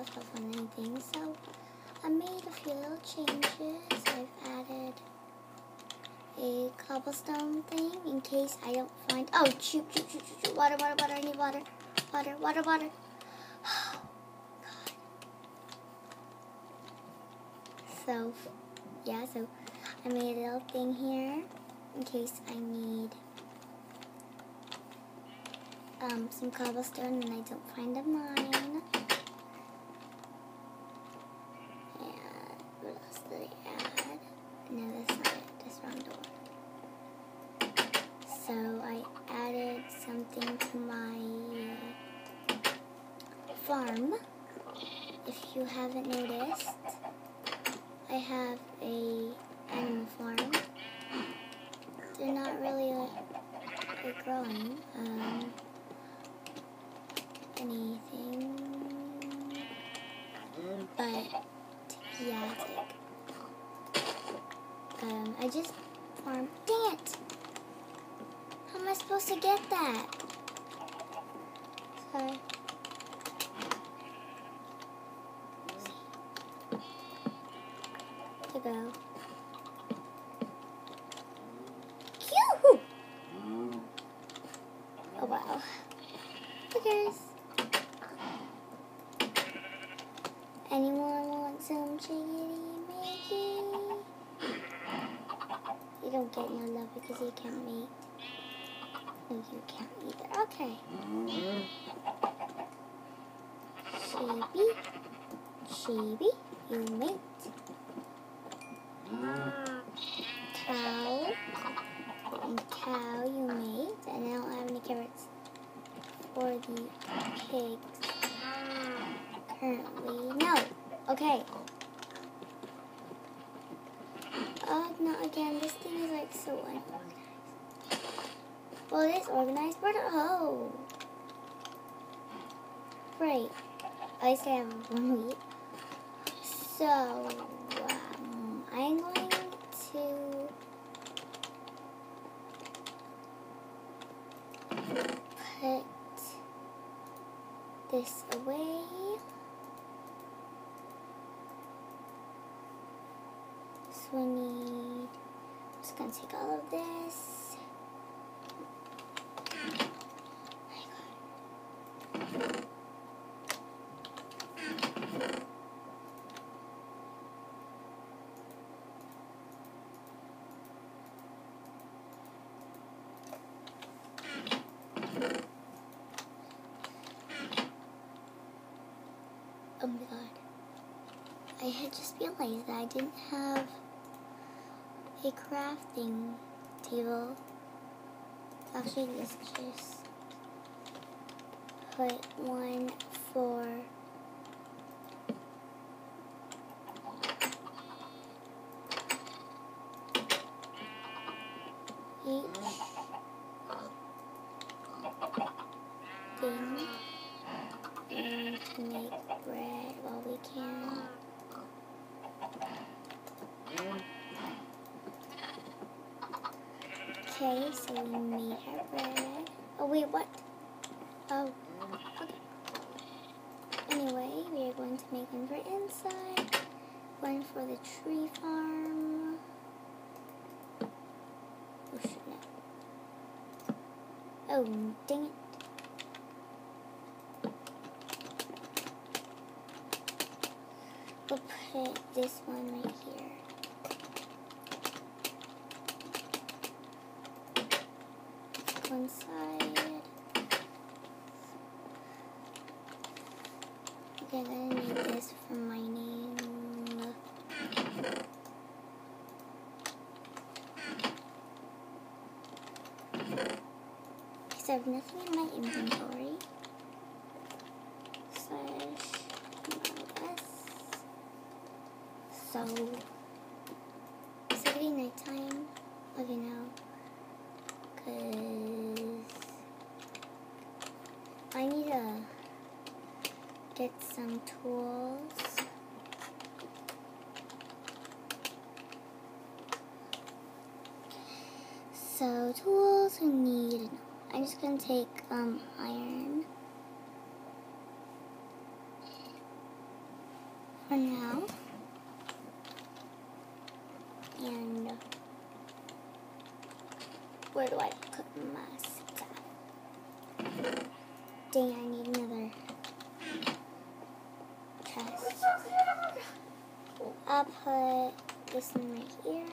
stuff on anything, so I made a few little changes. I've added a cobblestone thing in case I don't find. Oh, shoot! Water! I need water! Water! Oh, God. So, yeah. So I made a little thing here in case I need some cobblestone and I don't find a mine. And what else did I add? No, that's not it. That's wrong door. So I added something to my farm. If you haven't noticed, I have a animal farm. They're not really growing anything, but yeah, it's like I just farm. Dang it! How am I supposed to get that? Sorry. To go. Yoo-hoo! Oh wow. Who cares? Anyone want some chickadee Mickey? You don't get no love because you can't mate. No, you can't either. Okay. Sheepy, you mate. Cow, and cow, you mate. And I don't have any carrots for the pigs currently. No. Okay. Oh, not again. This thing is like so unorganized. Well, it is organized, but oh. Right. At least I have one wheat. So, I'm going to put this away. So we need, I'm just going to take all of this. Oh my god. I had just realized that I didn't have a crafting table. Actually, let's just put one for each thing. And to make bread while we can. Okay, so we made our bread. Oh wait, what? Oh, okay. Anyway, we are going to make one for inside, one for the tree farm. Oh shit, no. Oh, dang it. We'll put this one right here. One side. Okay, then I need this for mining. Because I have nothing in my inventory. So, it's getting nighttime, okay now, because I need to get some tools. So, tools we need, I'm just going to take, iron. Where do I put my stuff? Dang, I need another chest. I'll put this one right here.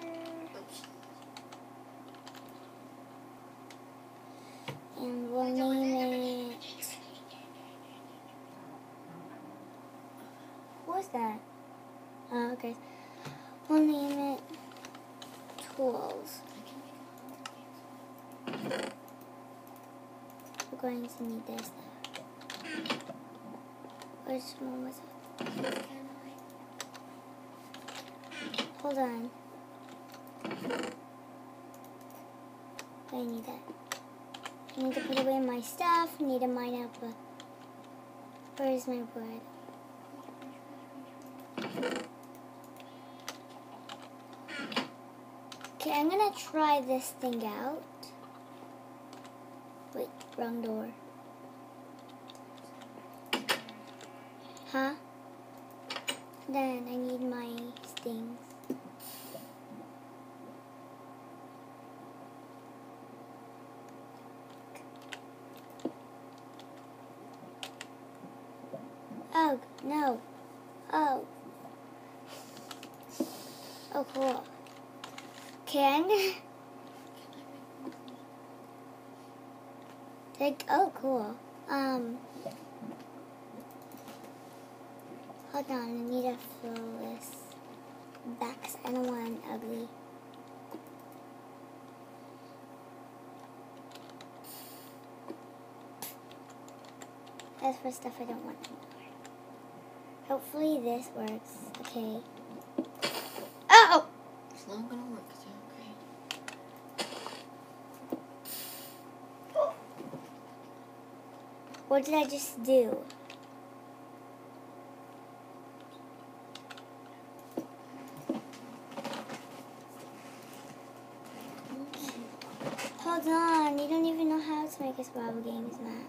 And we'll name it... What's that? Oh, okay. We'll name it Tools. We're going to need this now. Which one was it? Hold on. I need that. I need to put away my stuff. I need to mine up a... Where's my wood? Okay, I'm gonna try this thing out. Wait, wrong door. Huh? Then I need my things. Oh, no. Oh. Oh, cool. Okay, I'm gonna... Oh, cool. Hold on, I need to fill this back because I don't want an ugly. That's for stuff I don't want anymore. Hopefully this works. Okay. Oh! It's not gonna work, is it? Okay. What did I just do? Hold on, you don't even know how to make a survival game, is that?